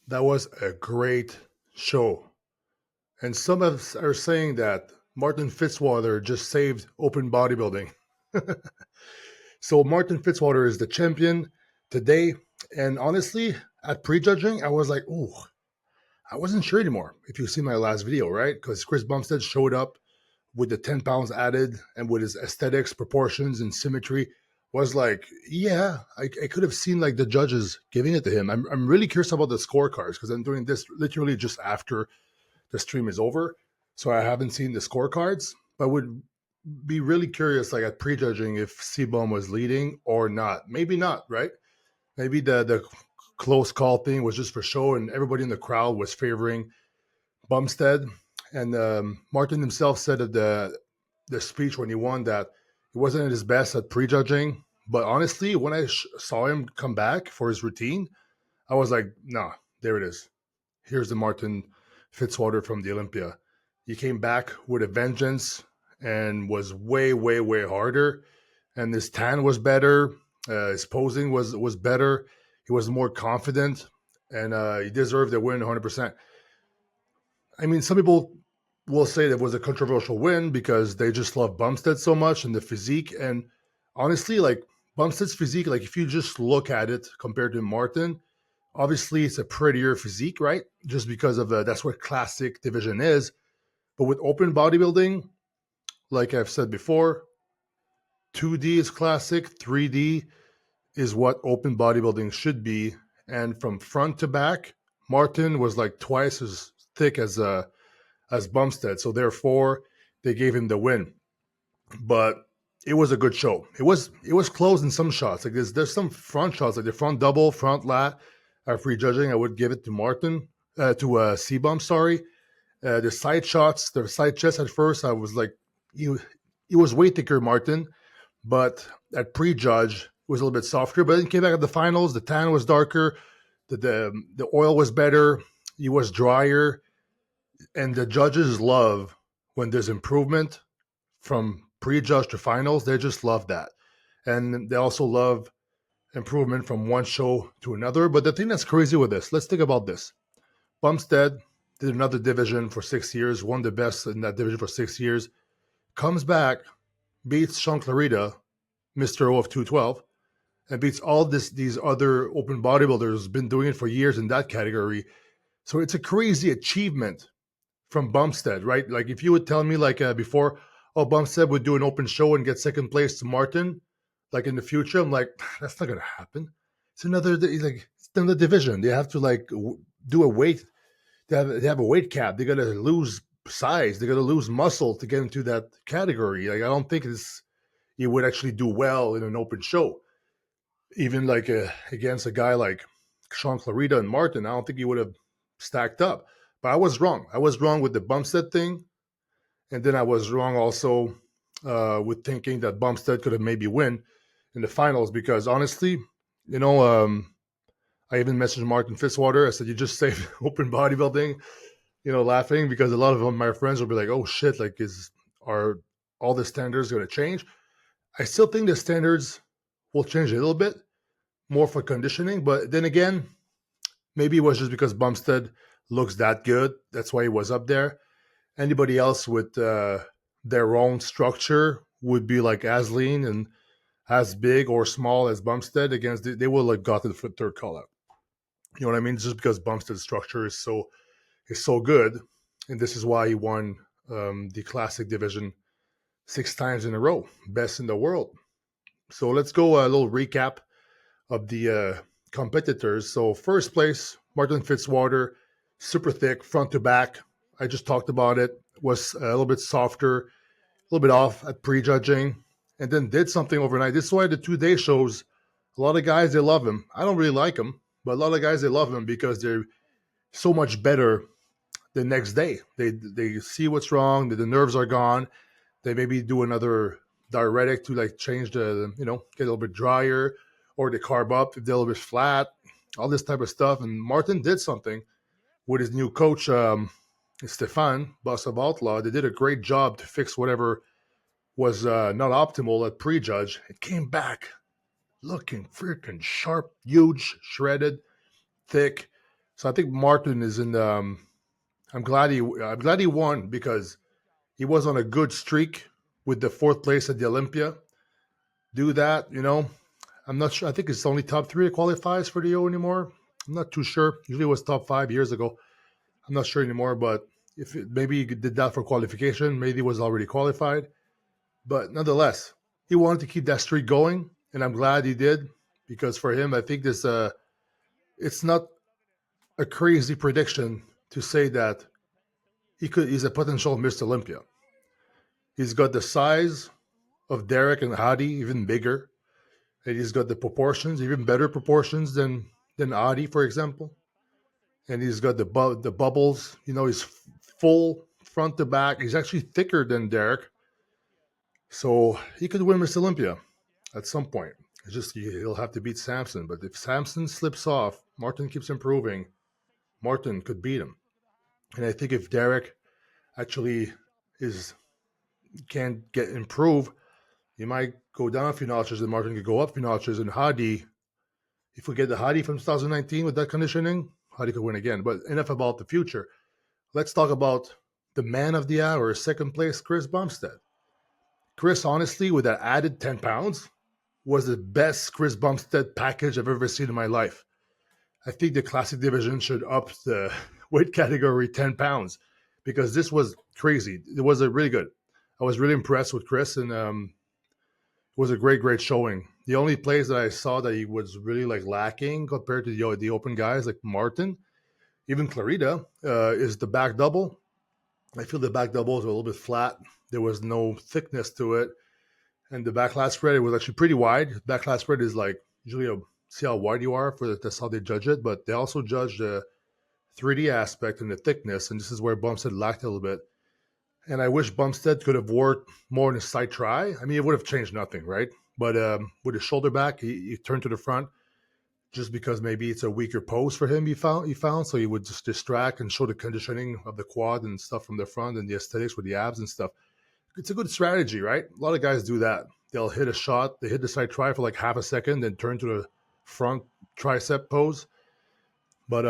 That was a great show. And some of us are saying that Martin Fitzwater just saved open bodybuilding. So Martin Fitzwater is the champion today. And honestly, at prejudging, I was like, ooh, I wasn't sure anymore. If you see my last video, right? Because Chris Bumstead showed up with the 10 pounds added and with his aesthetics, proportions, and symmetry was like, yeah, I could have seen like the judges giving it to him. I'm really curious about the scorecards because I'm doing this literally just after the stream is over. So I haven't seen the scorecards, but would be really curious, like at prejudging, if Seabaum was leading or not. Maybe not, right? Maybe the close call thing was just for show, and everybody in the crowd was favoring Bumstead. And Martin himself said at the speech when he won that he wasn't at his best at prejudging. But honestly, when I saw him come back for his routine, I was like, nah, there it is. Here's the Martin Fitzwater from the Olympia. He came back with a vengeance and was way, way, way harder. And his tan was better. His posing was better. He was more confident, and he deserved the win 100%. I mean, some people will say that was a controversial win because they just love Bumstead so much and the physique. And honestly, like Bumstead's physique, like if you just look at it compared to Martin, obviously it's a prettier physique, right? Just because of that's what classic division is. But with open bodybuilding, like I've said before, 2D is classic, 3D is what open bodybuilding should be. And from front to back, Martin was like twice as thick as Bumstead. So therefore, they gave him the win. But it was a good show. It was close in some shots. Like there's some front shots, like the front double, front lat. Free judging, I would give it to Martin, to C-Bum, sorry. The side shots, the side chest at first, I was like, he was way thicker, Martin. But at prejudge, it was a little bit softer. But then came back at the finals, the tan was darker, the oil was better, he was drier, and the judges love when there's improvement from prejudge to finals. They just love that, and they also love improvement from one show to another. But the thing that's crazy with this, let's think about this. Bumstead did another division for 6 years, won the best in that division for 6 years, comes back, beats Shaun Clarida, Mr. O of 212, and beats all these other open bodybuilders, been doing it for years in that category. So it's a crazy achievement from Bumstead, right? Like if you would tell me like before, oh, Bumstead would do an open show and get second place to Martin, like in the future, I'm like, that's not gonna happen. It's another division. They have to like do a weight. They have a weight cap. They gotta lose size. They gotta lose muscle to get into that category. Like I don't think he would actually do well in an open show. Even like against a guy like Shaun Clarida and Martin, I don't think he would have stacked up. But I was wrong. I was wrong with the Bumstead thing, and then I was wrong also with thinking that Bumstead could have maybe win in the finals because honestly, you know, I even messaged Martin Fitzwater. I said, "You just saved open bodybuilding," laughing because a lot of my friends will be like, "Oh shit! Like, are all the standards going to change?" I still think the standards will change a little bit more for conditioning, but then again, maybe it was just because Bumstead looks that good. That's why he was up there. Anybody else with their own structure would be like as lean and as big or small as Bumstead against they will have got to the third call out. You know what I mean? Just because Bumstead's structure is so good, and this is why he won the classic division 6 times in a row, best in the world. So let's go a little recap of the competitors. So first place, Martin Fitzwater, super thick, front to back. I just talked about it. Was a little bit softer, a little bit off at prejudging, and then did something overnight. This is why the 2 day shows, a lot of guys, they love him. I don't really like him, but a lot of guys, they love him because they're so much better the next day. They see what's wrong, the nerves are gone. They maybe do another diuretic to like change get a little bit drier, or they carb up if they're a little bit flat, all this type of stuff. And Martin did something with his new coach, Stefan, Boss of Outlaw. They did a great job to fix whatever was not optimal at prejudge. It came back looking freaking sharp, huge, shredded, thick. So I think Martin is in the. I'm glad he won because he was on a good streak with the fourth place at the Olympia. Do that, I'm not sure. I think it's only top three that qualifies for the O anymore. I'm not too sure. Usually it was top 5 years ago. I'm not sure anymore, but maybe he did that for qualification, maybe he was already qualified. But nonetheless, he wanted to keep that streak going, and I'm glad he did because for him, I think it's not a crazy prediction to say that he's a potential Mr. Olympia. He's got the size of Derek and Hadi, even bigger, and he's got the proportions, even better proportions than Adi, for example. And he's got the bubbles. He's full front to back. He's actually thicker than Derek, so he could win Miss Olympia at some point. It's just he'll have to beat Samson. But if Samson slips off, Martin keeps improving. Martin could beat him. And I think if Derek actually is can't get improve, he might go down a few notches, and Martin could go up a few notches. And Hadi, if we get the Hadi from 2019 with that conditioning, Hadi could win again. But enough about the future. Let's talk about the man of the hour, second place, Chris Bumstead. Chris, honestly, with that added 10 pounds, was the best Chris Bumstead package I've ever seen in my life. I think the classic division should up the weight category 10 pounds because this was crazy. It was a really good. I was really impressed with Chris, and it was a great, great showing. The only place that I saw that he was really like lacking compared to the open guys like Martin, even Clarida, is the back double. I feel the back doubles were a little bit flat. There was no thickness to it. And the backlash spread, it was actually pretty wide. Backlash spread is like usually see how wide you are, that's how they judge it. But they also judge the 3D aspect and the thickness. And this is where Bumstead lacked a little bit. And I wish Bumstead could have worked more in his side try. I mean, it would have changed nothing, right? But with his shoulder back, he turned to the front just because maybe it's a weaker pose for him. He found so he would just distract and show the conditioning of the quad and stuff from the front and the aesthetics with the abs and stuff. It's a good strategy, right? A lot of guys do that. They'll hit a shot, they hit the side try for like half a second, then turn to the front tricep pose. But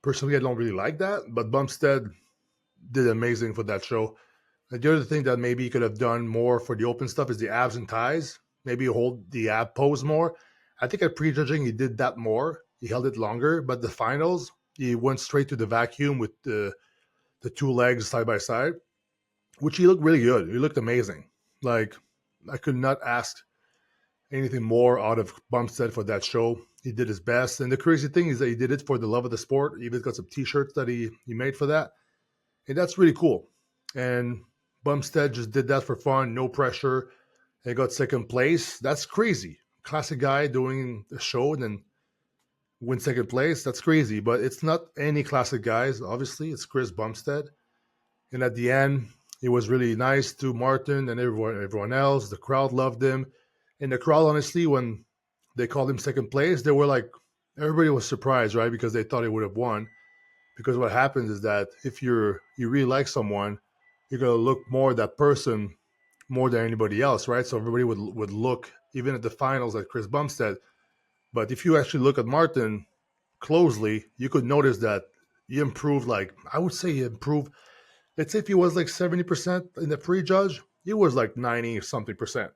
personally, I don't really like that. But Bumstead did amazing for that show. And the other thing that maybe he could have done more for the open stuff is the abs and ties. Maybe hold the ab pose more. I think at prejudging he did that more. He held it longer, but the finals he went straight to the vacuum with the two legs side by side, which he looked really good. He looked amazing. Like I could not ask anything more out of Bumstead for that show. He did his best, and the crazy thing is that he did it for the love of the sport. He even got some T-shirts that he made for that, and that's really cool. And Bumstead just did that for fun, no pressure, and got second place. That's crazy. Classic guy doing a show and then win second place. That's crazy, but it's not any classic guys. Obviously, it's Chris Bumstead. And at the end, he was really nice to Martin and everyone else. The crowd loved him. And the crowd, honestly, when they called him second place, they were like, everybody was surprised, right? Because they thought he would have won. Because what happens is that if you really like someone, you're gonna look more at that person more than anybody else, right? So everybody would look even at the finals at Chris Bumstead. But if you actually look at Martin closely, you could notice that he improved. Like I would say, he improved. Let's say if he was like 70% in the prejudge, he was like 90 or something percent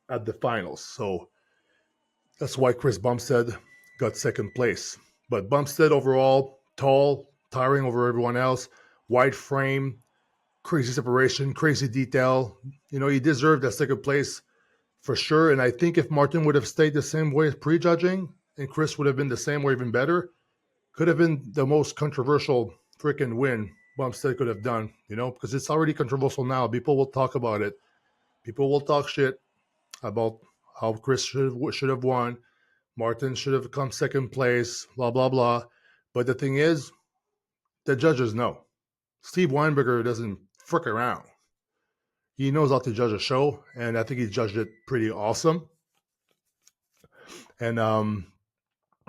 at the finals. So that's why Chris Bumstead got second place. But Bumstead overall, tall, towering over everyone else, wide frame, crazy separation, crazy detail. He deserved that second place for sure. And I think if Martin would have stayed the same way as prejudging and Chris would have been the same or even better, could have been the most controversial freaking win Bumstead could have done, because it's already controversial now. People will talk about it. People will talk shit about how Chris should have won. Martin should have come second place, blah, blah, blah. But the thing is, the judges know. Steve Weinberger doesn't frick around. He knows how to judge a show, and I think he judged it pretty awesome. And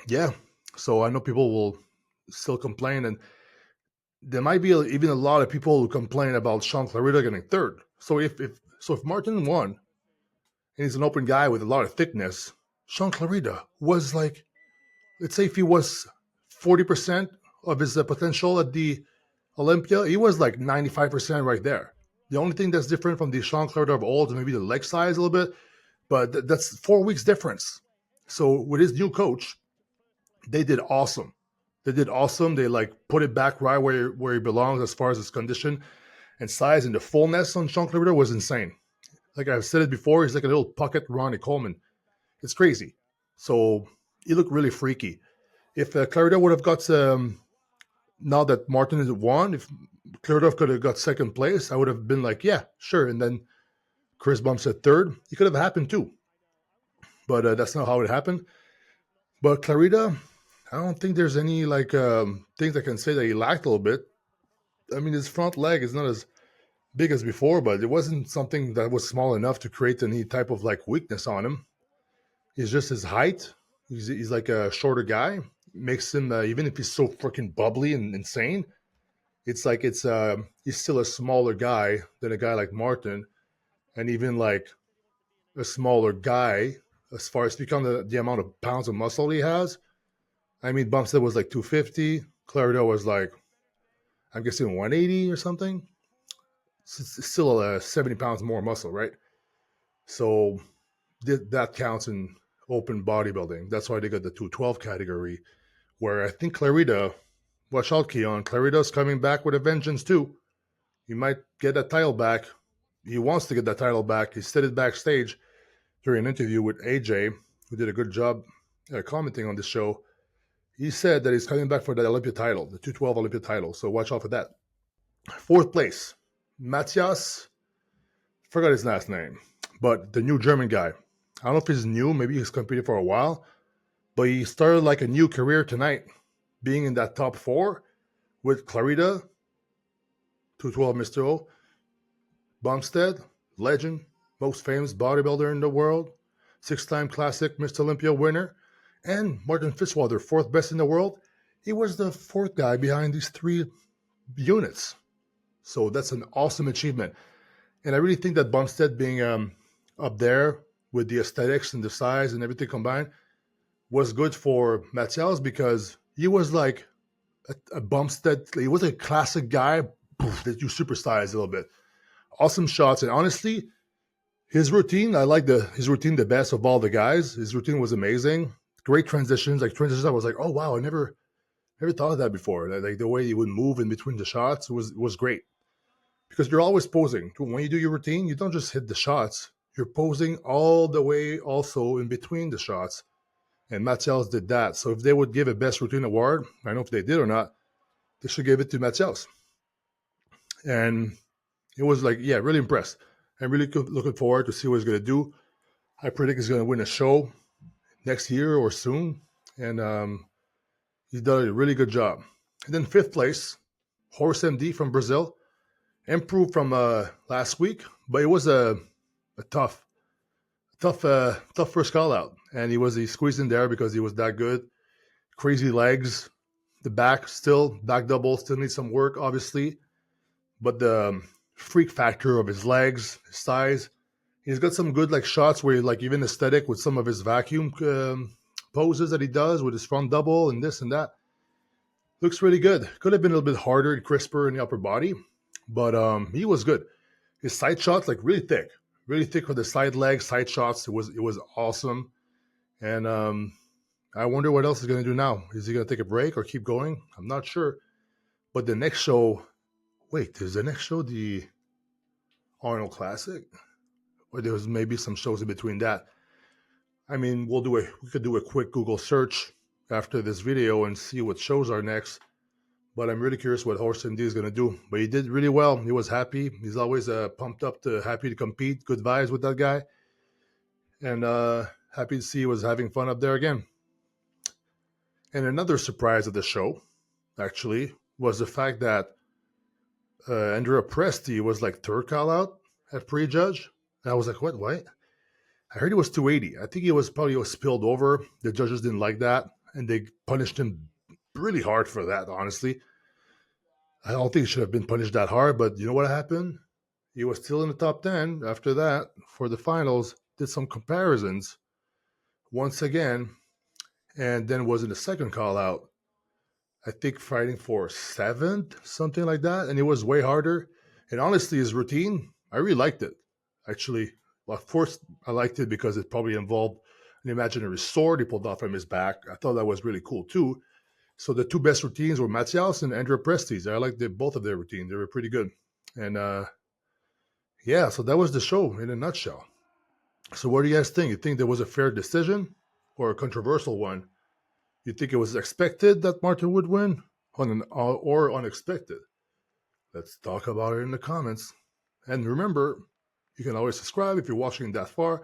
yeah, so I know people will still complain, and there might be even a lot of people who complain about Shaun Clarida getting third. So if Martin won, and he's an open guy with a lot of thickness, Shaun Clarida was like, let's say if he was 40% of his potential at the Olympia, he was like 95% right there. The only thing that's different from the Shaun Clarida of old is maybe the leg size a little bit, but that's 4 weeks difference. So with his new coach, they did awesome. They did awesome. They like put it back right where he belongs as far as his condition and size, and the fullness on Shaun Clarida was insane. Like I've said it before, he's like a little pocket Ronnie Coleman. It's crazy. So he looked really freaky. If Clarida would have got now that Martin has won, if Clarida could have got second place, I would have been like, yeah, sure. And then Chris Bumstead third. It could have happened too, but that's not how it happened. But Clarida, I don't think there's any like things I can say that he lacked a little bit. I mean, his front leg is not as big as before, but it wasn't something that was small enough to create any type of like weakness on him. It's just his height. He's like a shorter guy. Makes him even if he's so freaking bubbly and insane, it's like he's still a smaller guy than a guy like Martin, and even like a smaller guy as far as become the amount of pounds of muscle he has. I mean, Bumstead was like 250. Clarida was like, I'm guessing 180 or something. It's still 70 pounds more muscle, right? So that counts in open bodybuilding. That's why they got the 212 category, where I think Clarida, watch out, Keon, Clarida's coming back with a vengeance too. He might get that title back. He wants to get that title back. He said it backstage during an interview with AJ, who did a good job commenting on the show. He said that he's coming back for the Olympia title, the 212 Olympia title. So watch out for that. Fourth place, Matthias, forgot his last name, but the new German guy. I don't know if he's new, maybe he's competed for a while, but he started like a new career tonight, being in that top four with Clarida, 212 Mr. O, Bumstead, legend, most famous bodybuilder in the world, 6-time classic Mr. Olympia winner, and Martin Fitzwater, fourth best in the world. He was the fourth guy behind these three units. So that's an awesome achievement. And I really think that Bumstead being up there with the aesthetics and the size and everything combined was good for Matthias because he was like a Bumstead. He was a classic guy that you supersize a little bit. Awesome shots. And honestly, his routine, I like his routine the best of all the guys. His routine was amazing. Great transitions. Like transitions, I was like, oh wow, I never thought of that before. Like the way he would move in between the shots was great. Because you're always posing. When you do your routine, you don't just hit the shots. You're posing all the way also in between the shots. And Matthias did that. So if they would give a best routine award, I don't know if they did or not, they should give it to Matthias. And it was like, yeah, really impressed. I'm really looking forward to see what he's going to do. I predict he's going to win a show next year or soon. And he's done a really good job. And then fifth place, Horse MD from Brazil. Improved from last week, but it was a tough first call out, and he squeezed in there because he was that good. Crazy legs, the back double still needs some work, obviously, but the freak factor of his legs, his size, he's got some good like shots where like even aesthetic with some of his vacuum poses that he does with his front double and this and that. Looks really good. Could have been a little bit harder and crisper in the upper body, but he was good. His side shots like really thick for the side legs, side shots. It was awesome, and I wonder what else he's gonna do now. Is he gonna take a break or keep going? I'm not sure. But the next show, wait, is the next show the Arnold Classic, or there's maybe some shows in between that? I mean, we could do a quick Google search after this video and see what shows are next. But I'm really curious what Horse MD is going to do. But he did really well. He was happy. He's always pumped up, happy to compete. Good vibes with that guy. And happy to see he was having fun up there again. And another surprise of the show, actually, was the fact that Andrea Presti was like third call out at prejudge. And I was like, what? I heard he was 280. I think he was spilled over. The judges didn't like that. And they punished him really hard for that, honestly. I don't think he should have been punished that hard, but you know what happened? He was still in the top 10 after that for the finals, did some comparisons once again, and then was in the second call out. I think fighting for seventh, something like that, and it was way harder. And honestly, his routine, I really liked it. Actually, well, of course, I liked it because it probably involved an imaginary sword he pulled out from his back. I thought that was really cool too. So the two best routines were Matthias and Andrea Presti's. I liked both of their routines; they were pretty good. And yeah, so that was the show in a nutshell. So what do you guys think? You think there was a fair decision or a controversial one? You think it was expected that Martin would win, or unexpected? Let's talk about it in the comments. And remember, you can always subscribe if you're watching that far.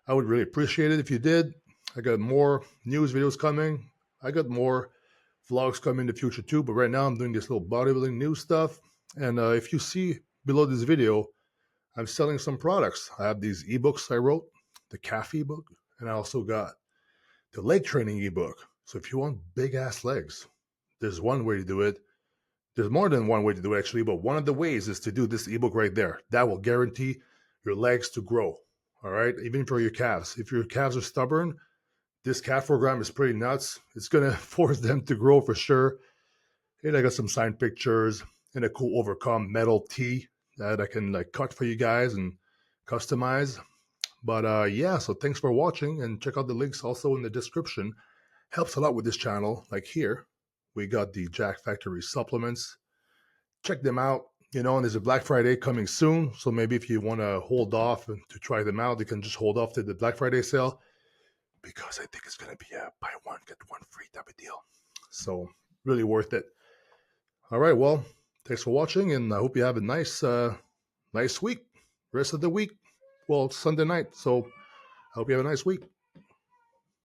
I would really appreciate it if you did. I got more news videos coming. I got more vlogs coming in the future too. But right now, I'm doing this little bodybuilding news stuff. And if you see below this video, I'm selling some products. I have these ebooks I wrote, the calf ebook, and I also got the leg training ebook. So if you want big ass legs, there's one way to do it. There's more than one way to do it actually, but one of the ways is to do this ebook right there. That will guarantee your legs to grow. All right, even for your calves. If your calves are stubborn, this calf program is pretty nuts. It's gonna force them to grow for sure. And I got some signed pictures and a cool overcome metal tee that I can like cut for you guys and customize. But yeah, so thanks for watching and check out the links also in the description. Helps a lot with this channel. Like here, we got the Jack Factory supplements. Check them out. You know, and there's a Black Friday coming soon. So maybe if you want to hold off and to try them out, you can just hold off to the Black Friday sale because I think it's going to be a buy one, get one free type of deal. So really worth it. All right. Well, thanks for watching and I hope you have a nice week. Rest of the week. Well, Sunday night. So I hope you have a nice week.